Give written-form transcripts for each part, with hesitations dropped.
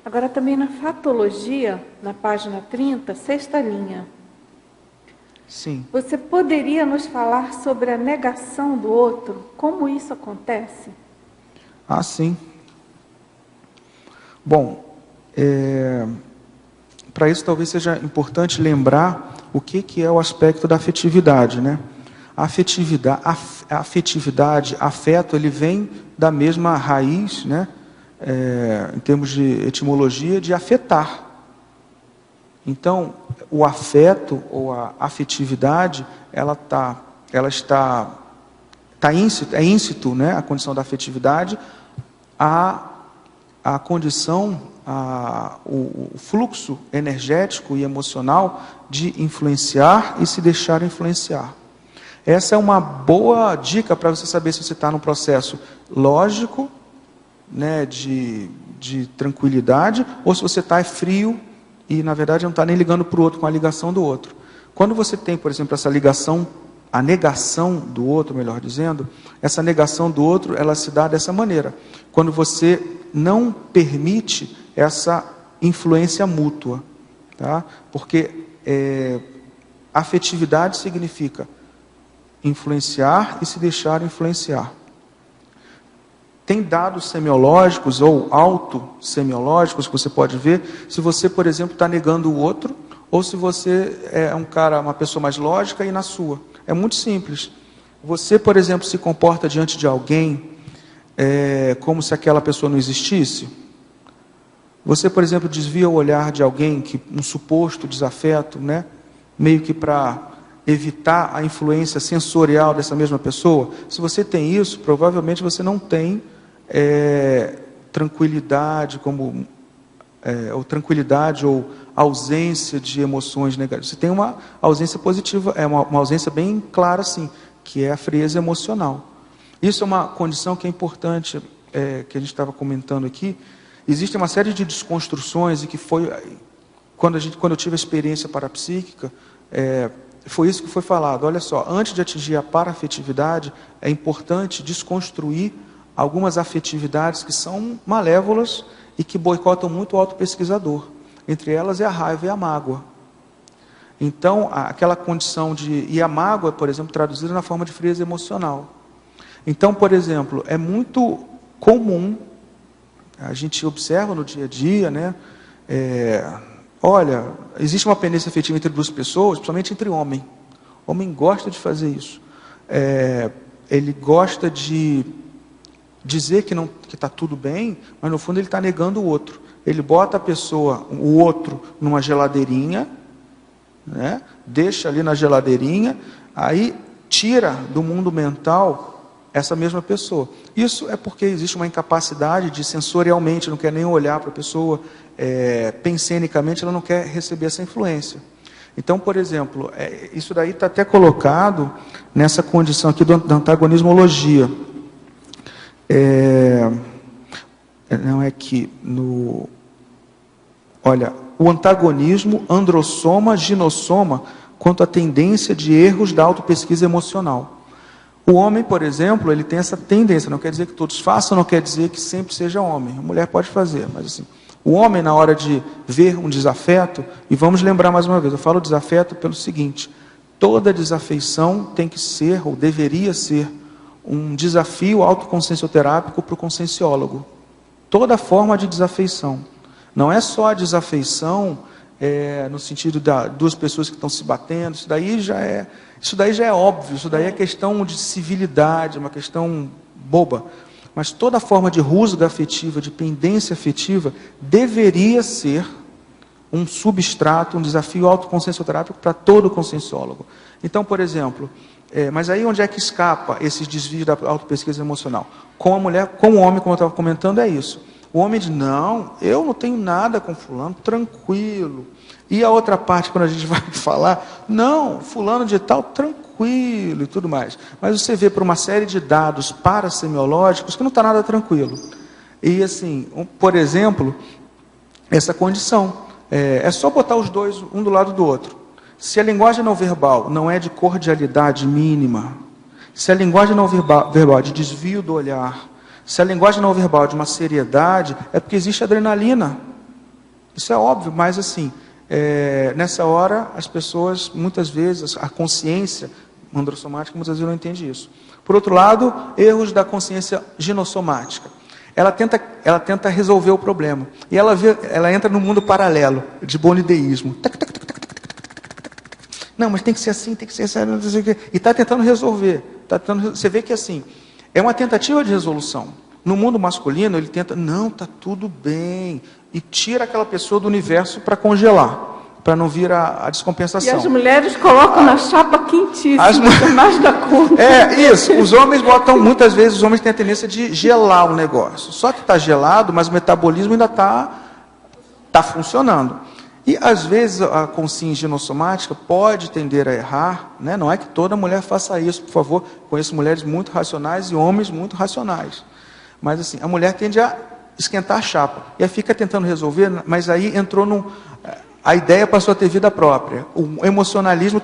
Agora também na fatologia, na página 30, sexta linha. Sim. Você poderia nos falar sobre a negação do outro? Como isso acontece? Ah, sim. Bom, para isso talvez seja importante lembrar o que é o aspecto da afetividade, né? A afetividade, afeto, ele vem da mesma raiz, né? Em termos de etimologia, de afetar. Então, o afeto ou a afetividade, é íncito, né? A condição da afetividade, a condição, o fluxo energético e emocional de influenciar e se deixar influenciar. Essa é uma boa dica para você saber se você está num processo lógico, né, de tranquilidade, ou se você está frio e, na verdade, não está nem ligando para o outro com a ligação do outro. Quando você tem, por exemplo, essa ligação, a negação do outro, melhor dizendo, essa negação do outro, ela se dá dessa maneira. Quando você não permite essa influência mútua. Tá? Porque afetividade significa influenciar e se deixar influenciar. Tem dados semiológicos ou autossemiológicos que você pode ver se você, por exemplo, está negando o outro, ou se você é uma pessoa mais lógica e na sua. É muito simples. Você, por exemplo, se comporta diante de alguém como se aquela pessoa não existisse. Você, por exemplo, desvia o olhar de alguém, um suposto desafeto, né? Meio que para evitar a influência sensorial dessa mesma pessoa. Se você tem isso, provavelmente você não tem tranquilidade, ou tranquilidade ou ausência de emoções negativas. Você tem uma ausência positiva, uma ausência bem clara, sim, que é a frieza emocional. Isso é uma condição que é importante, que a gente estava comentando aqui. Existe uma série de desconstruções, e que foi, quando eu tive a experiência parapsíquica, foi isso que foi falado. Olha só, antes de atingir a paraafetividade, é importante desconstruir algumas afetividades que são malévolas e que boicotam muito o autopesquisador. Entre elas é a raiva e a mágoa. Então, aquela condição e a mágoa, por exemplo, traduzida na forma de frieza emocional. Então, por exemplo, é muito comum, a gente observa no dia a dia, né? Olha, existe uma pendência afetiva entre duas pessoas, principalmente entre homem. O homem gosta de fazer isso. Ele gosta de dizer que está tudo bem, mas no fundo ele está negando o outro. Ele bota o outro, numa geladeirinha, né? Deixa ali na geladeirinha, aí tira do mundo mental essa mesma pessoa. Isso é porque existe uma incapacidade de sensorialmente, não quer nem olhar para a pessoa, pensenicamente ela não quer receber essa influência. Então, por exemplo, isso daí está até colocado nessa condição aqui da antagonismologia. Não é que olha, o antagonismo, androssoma, ginossoma, quanto à tendência de erros da autopesquisa emocional. O homem, por exemplo, ele tem essa tendência, não quer dizer que todos façam, não quer dizer que sempre seja homem. A mulher pode fazer, mas assim, o homem, na hora de ver um desafeto, e vamos lembrar mais uma vez, eu falo desafeto pelo seguinte: toda desafeição tem que ser, ou deveria ser, um desafio autoconsciencioterápico para o conscienciólogo. Toda forma de desafeição. Não é só a desafeição no sentido de duas pessoas que estão se batendo, isso daí já é óbvio, isso daí é questão de civilidade, uma questão boba. Mas toda forma de rusga afetiva, de pendência afetiva, deveria ser um substrato, um desafio autoconsciencioterápico para todo conscienciólogo. Então, por exemplo, mas aí onde é que escapa esses desvios da autopesquisa emocional? Com a mulher, com o homem, como eu estava comentando, é isso. O homem diz, não, eu não tenho nada com fulano, tranquilo. E a outra parte, quando a gente vai falar, não, fulano de tal, tranquilo e tudo mais. Mas você vê por uma série de dados parasemiológicos que não está nada tranquilo. E assim, por exemplo, essa condição. É só botar os dois, um do lado do outro. Se a linguagem não verbal não é de cordialidade mínima, se a linguagem não verbal é de desvio do olhar, se a linguagem não verbal é de uma seriedade, é porque existe adrenalina. Isso é óbvio, mas assim, nessa hora as pessoas, muitas vezes, a consciência androssomática, muitas vezes não entende isso. Por outro lado, erros da consciência ginossomática. Ela tenta resolver o problema. E ela entra no mundo paralelo, de bonideísmo. Não, mas tem que ser assim, tem que ser assim, não sei o quê. E está tentando resolver. Você vê que assim, é uma tentativa de resolução. No mundo masculino, ele tenta, não, está tudo bem. E tira aquela pessoa do universo para congelar, para não vir a descompensação. E as mulheres colocam na chapa quentíssima, mais da conta. Isso. Os homens botam, muitas vezes, os homens têm a tendência de gelar o negócio. Só que está gelado, mas o metabolismo ainda está funcionando. E, às vezes, a consciência ginossomática pode tender a errar, né? Não é que toda mulher faça isso, por favor. Conheço mulheres muito racionais e homens muito racionais. Mas, assim, a mulher tende a esquentar a chapa. E aí fica tentando resolver, mas aí entrou a ideia passou a ter vida própria. O emocionalismo...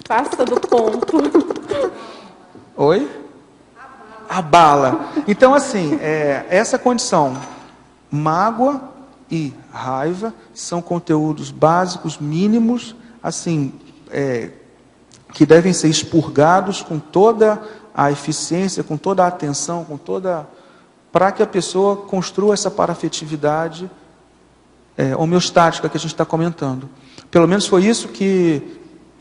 Passa do ponto. Oi? Abala. Então, assim, essa condição, mágoa e raiva, são conteúdos básicos, mínimos, assim, que devem ser expurgados com toda a eficiência, com toda a atenção, para que a pessoa construa essa parafetividade homeostática que a gente está comentando. Pelo menos foi isso que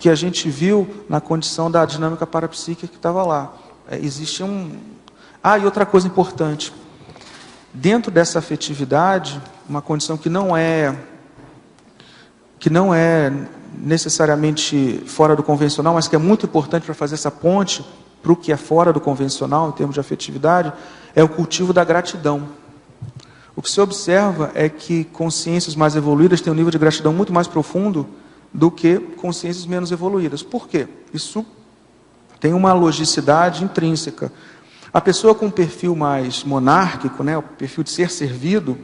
a gente viu na condição da dinâmica parapsíquica que estava lá. Existe e outra coisa importante. Dentro dessa afetividade, uma condição que não é necessariamente fora do convencional, mas que é muito importante para fazer essa ponte para o que é fora do convencional, em termos de afetividade, é o cultivo da gratidão. O que se observa é que consciências mais evoluídas têm um nível de gratidão muito mais profundo do que consciências menos evoluídas. Por quê? Isso tem uma logicidade intrínseca. A pessoa com um perfil mais monárquico, né, o perfil de ser servido,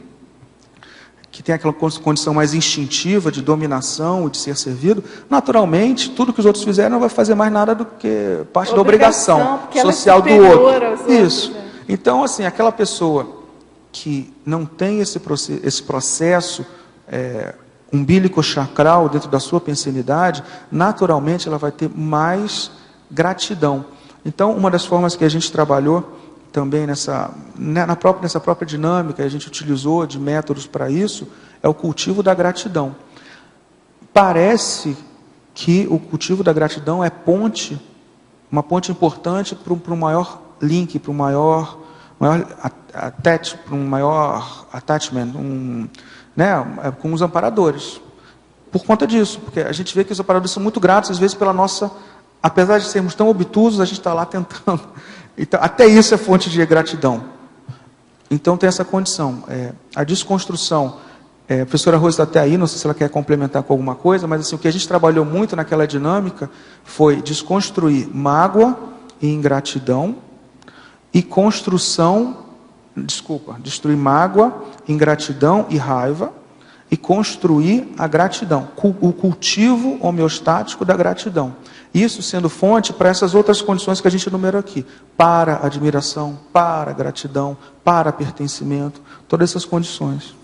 que tem aquela condição mais instintiva de dominação e de ser servido, naturalmente, tudo que os outros fizeram não vai fazer mais nada do que parte da obrigação social do outro. Isso. Então, assim, aquela pessoa que não tem esse processo umbilico-chacral dentro da sua pensenidade, naturalmente ela vai ter mais gratidão. Então, uma das formas que a gente trabalhou também nessa própria dinâmica, a gente utilizou de métodos para isso, é o cultivo da gratidão. Parece que o cultivo da gratidão é uma ponte importante para um maior link, para um maior attachment, com os amparadores. Por conta disso, porque a gente vê que os amparadores são muito gratos, às vezes, pela nossa... Apesar de sermos tão obtusos, a gente está lá tentando. Então, até isso é fonte de gratidão. Então, tem essa condição. A desconstrução. A professora Rose está até aí, não sei se ela quer complementar com alguma coisa, mas assim, o que a gente trabalhou muito naquela dinâmica foi desconstruir mágoa e ingratidão e destruir mágoa, ingratidão e raiva e construir a gratidão, o cultivo homeostático da gratidão. Isso sendo fonte para essas outras condições que a gente enumerou aqui. Para admiração, para gratidão, para pertencimento, todas essas condições.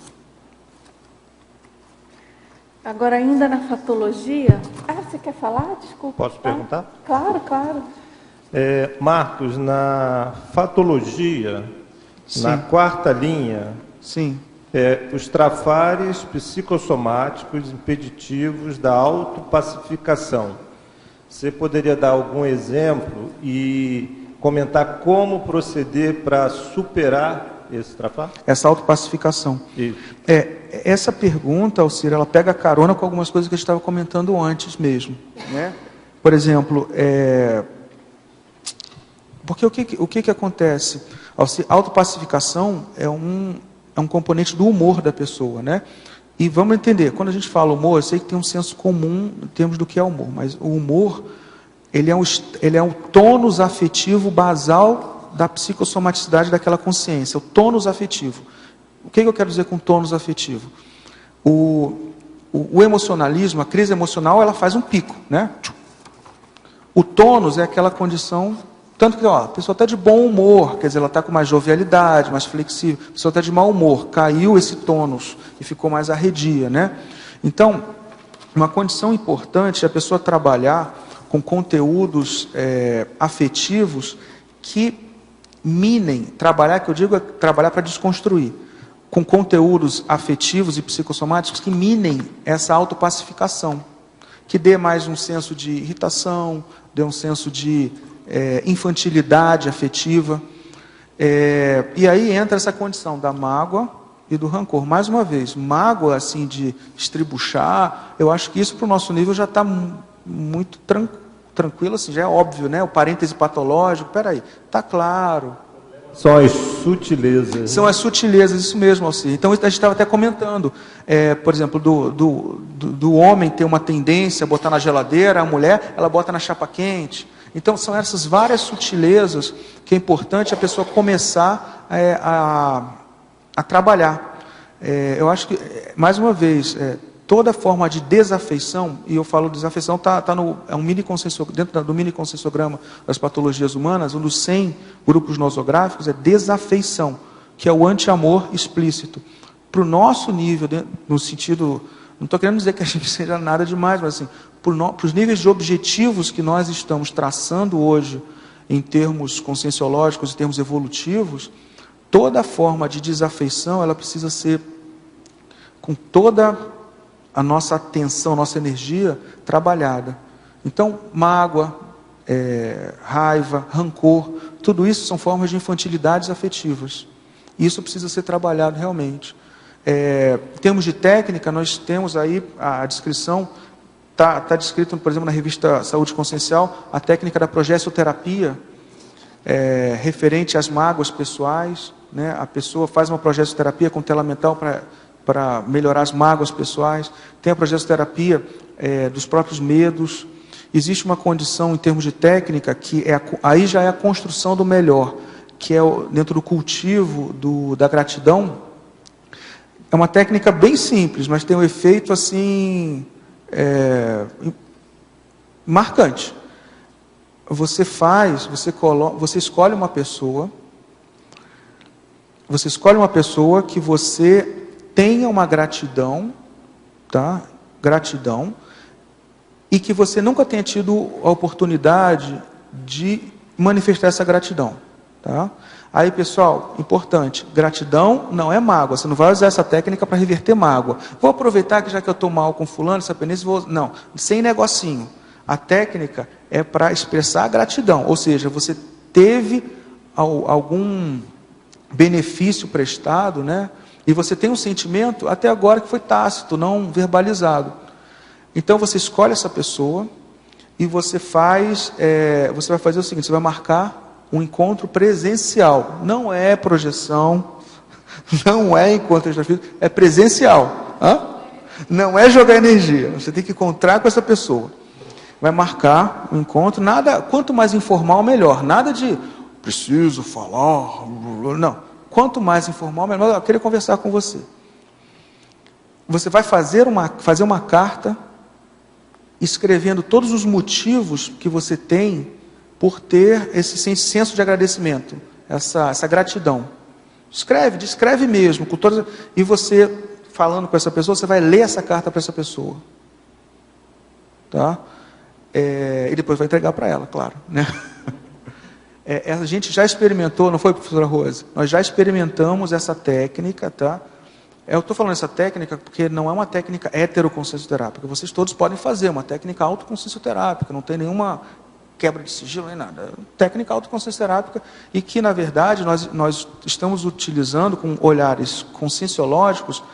Agora, ainda na fatologia... você quer falar? Desculpa. Posso perguntar? Claro, claro. Marcos, na fatologia, Sim. Na quarta linha... Sim. Os trafares psicossomáticos impeditivos da autopacificação. Você poderia dar algum exemplo e comentar como proceder para superar esse trafar? Essa autopacificação. Isso. Essa pergunta, Alcira, ela pega carona com algumas coisas que a gente estava comentando antes mesmo. Né? Por exemplo, porque o que acontece? A autopacificação é um componente do humor da pessoa, né? E vamos entender, quando a gente fala humor, eu sei que tem um senso comum em termos do que é humor, mas o humor, ele é o tônus afetivo basal da psicossomaticidade daquela consciência, o tônus afetivo. O que eu quero dizer com tônus afetivo? O emocionalismo, a crise emocional, ela faz um pico, né? O tônus é aquela condição Tanto que a pessoa está de bom humor, quer dizer, ela está com mais jovialidade, mais flexível. A pessoa está de mau humor, caiu esse tônus e ficou mais arredia, né? Então, uma condição importante é a pessoa trabalhar com conteúdos afetivos que minem, trabalhar, que eu digo é trabalhar para desconstruir, com conteúdos afetivos e psicossomáticos que minem essa autopacificação, que dê mais um senso de irritação, dê um senso de infantilidade afetiva. E aí entra essa condição da mágoa e do rancor. Mais uma vez, mágoa assim de estribuchar, eu acho que isso para o nosso nível já está muito tranquilo, assim, já é óbvio, né? O parêntese patológico, peraí, está claro. São as sutilezas. São as sutilezas, isso mesmo, Alcir. Então, a gente estava até comentando, por exemplo, do homem ter uma tendência a botar na geladeira, a mulher, ela bota na chapa quente. Então, são essas várias sutilezas que é importante a pessoa começar a trabalhar. Eu acho que, mais uma vez, toda forma de desafeição, e eu falo desafeição, é um dentro do mini consensograma das patologias humanas, um dos 100 grupos nosográficos é desafeição, que é o anti-amor explícito. Para o nosso nível, no sentido, não estou querendo dizer que a gente seja nada demais, mas assim, para os níveis de objetivos que nós estamos traçando hoje, em termos conscienciológicos, em termos evolutivos, toda forma de desafeição, ela precisa ser com toda a nossa atenção, nossa energia trabalhada. Então, mágoa, raiva, rancor, tudo isso são formas de infantilidades afetivas. Isso precisa ser trabalhado realmente. Em termos de técnica, nós temos aí a descrição, está descrito, por exemplo, na revista Saúde Consciencial, a técnica da progessoterapia, referente às mágoas pessoais, né? A pessoa faz uma progessoterapia com tela mental para melhorar as mágoas pessoais. Tem a progessoterapia dos próprios medos. Existe uma condição em termos de técnica que aí já é a construção do melhor, que é dentro do cultivo da gratidão. É uma técnica bem simples, mas tem um efeito assim marcante. Você escolhe uma pessoa que você tenha uma gratidão, tá? Gratidão, e que você nunca tenha tido a oportunidade de manifestar essa gratidão, tá? Aí, pessoal, importante, gratidão não é mágoa, você não vai usar essa técnica para reverter mágoa. Vou aproveitar que já que eu estou mal com fulano, essa península, não, sem negocinho. A técnica é para expressar a gratidão, ou seja, você teve algum benefício prestado, né? E você tem um sentimento, até agora, que foi tácito, não verbalizado. Então, você escolhe essa pessoa e você vai fazer o seguinte, você vai marcar um encontro presencial. Não é projeção, não é encontro extrafísico, é presencial. Não é jogar energia, você tem que encontrar com essa pessoa. Vai marcar um encontro, quanto mais informal, melhor. Nada de, preciso falar, não. Quanto mais informal, melhor. Eu queria conversar com você. Você vai fazer uma carta, escrevendo todos os motivos que você tem por ter esse senso de agradecimento, essa gratidão. Descreve mesmo, e você, falando com essa pessoa, você vai ler essa carta para essa pessoa. Tá? E depois vai entregar para ela, claro, né? A gente já experimentou, não foi, professora Rose? Nós já experimentamos essa técnica, tá? Eu estou falando essa técnica porque não é uma técnica heteroconsciencioterápica. Vocês todos podem fazer uma técnica autoconsciencioterápica, não tem nenhuma quebra de sigilo nem nada. Técnica autoconsciencioterápica e que, na verdade, nós estamos utilizando com olhares conscienciológicos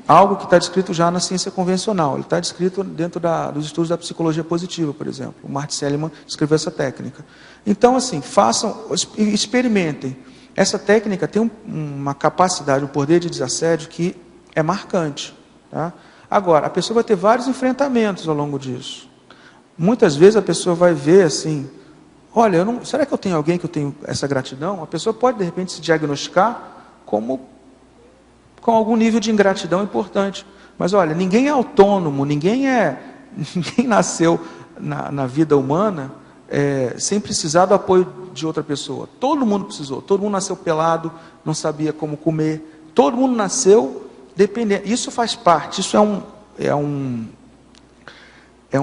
algo que está descrito já na ciência convencional. Ele está descrito dentro dos estudos da psicologia positiva, por exemplo. O Martin Seligman escreveu essa técnica. Então, assim, experimentem. Essa técnica tem uma capacidade, um poder de desassédio que é marcante. Tá? Agora, a pessoa vai ter vários enfrentamentos ao longo disso. Muitas vezes a pessoa vai ver assim, olha, será que eu tenho alguém que eu tenho essa gratidão? A pessoa pode, de repente, se diagnosticar com algum nível de ingratidão importante. Mas olha, ninguém é autônomo, ninguém nasceu na vida humana sem precisar do apoio de outra pessoa. Todo mundo precisou, todo mundo nasceu pelado, não sabia como comer, todo mundo nasceu dependendo. Isso faz parte, isso é um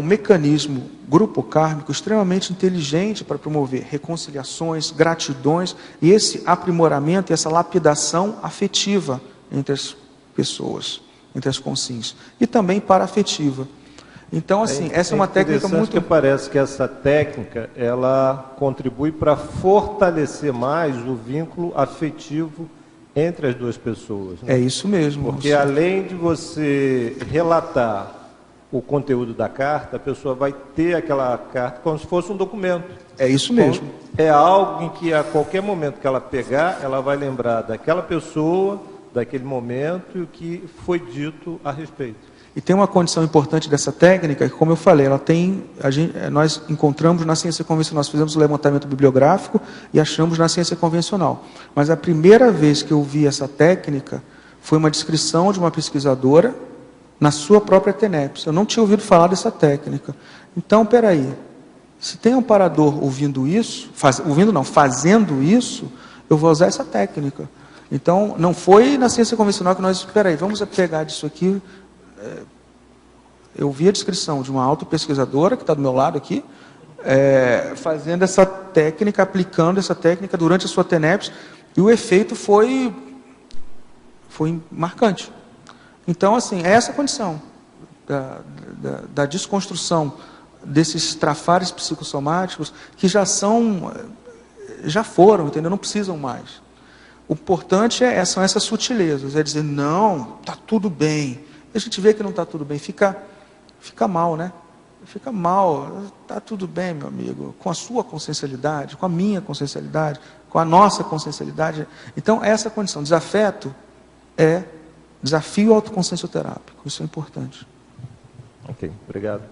mecanismo grupo kármico extremamente inteligente para promover reconciliações, gratidões e esse aprimoramento, essa lapidação afetiva entre as pessoas, entre as consciências, e também para-afetiva. Então, assim, essa é uma técnica muito... que parece que essa técnica, ela contribui para fortalecer mais o vínculo afetivo entre as duas pessoas. Né? É isso mesmo. Porque além de você relatar o conteúdo da carta, a pessoa vai ter aquela carta como se fosse um documento. É isso mesmo. É algo em que a qualquer momento que ela pegar, ela vai lembrar daquela pessoa, daquele momento e o que foi dito a respeito. E tem uma condição importante dessa técnica, que, como eu falei, nós encontramos na ciência convencional, nós fizemos o levantamento bibliográfico e achamos na ciência convencional. Mas a primeira vez que eu vi essa técnica foi uma descrição de uma pesquisadora na sua própria TENEPS. Eu não tinha ouvido falar dessa técnica. Então, peraí, se tem um amparador ouvindo isso, fazendo isso, eu vou usar essa técnica. Então, não foi na ciência convencional que nós, peraí, vamos pegar disso aqui. Eu vi a descrição de uma autopesquisadora que está do meu lado aqui, fazendo essa técnica, aplicando essa técnica durante a sua TENEPS, e o efeito foi marcante. Então, assim, é essa a condição da desconstrução desses trafares psicossomáticos que já foram, entendeu? Não precisam mais. O importante são essas sutilezas, é dizer, não, está tudo bem. E a gente vê que não está tudo bem, fica mal, né? Fica mal, está tudo bem, meu amigo, com a sua consciencialidade, com a minha consciencialidade, com a nossa consciencialidade. Então, essa condição, desafeto, é desafio autoconsciencioterápico, isso é importante. Ok, obrigado.